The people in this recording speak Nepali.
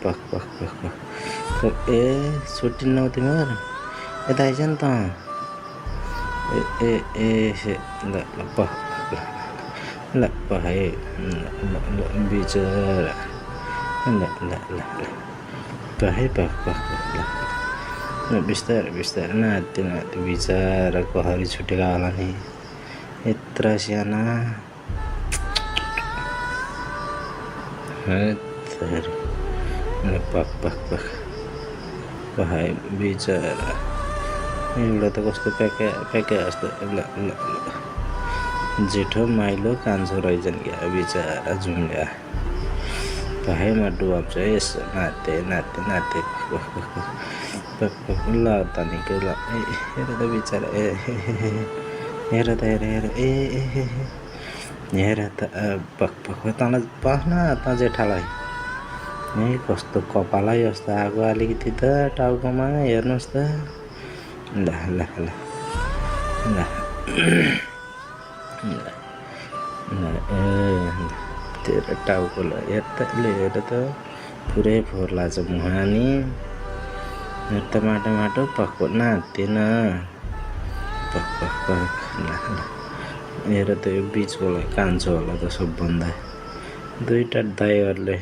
पख पख पख पख ए छुट्टिन्नौ तिमीहरू यता आइज नि त ए ए ए ल ल पख ल पखाइ ल बिचरा ल ल ल ल पखाइ पख पख ल बिस्तारै बिस्तारै नाति नाति बिचरा कहरी छुटेका होला नि यत्रा साना पख पख पख पखाइ बिचरा एउटा त कस्तो प्याके जस्तो ल ल जेठो माइलो कान्छो रहेछन् क्या बिचरा जुम्ल्या पखाइमा डुबाउँछ यसो नाते नाते नाते ल त निकै ल हेर त बिचरा ए हेर त हेर ए हेर त पख पख तँलाई पख्न त जेठालाई ए कस्तो कपालै जस्तो आगो अलिकति त टाउकोमा हेर्नुहोस् त ल ल ल ल ए तेरो टाउको ल हेर त पुरै फोहोर लाग्छ मुहानी हेर त माटो माटो पख नातिन पख पख पख ल ल हेर त यो बिचकोलाई कान्छो होला त सबभन्दा दुईवटा दाइहरूले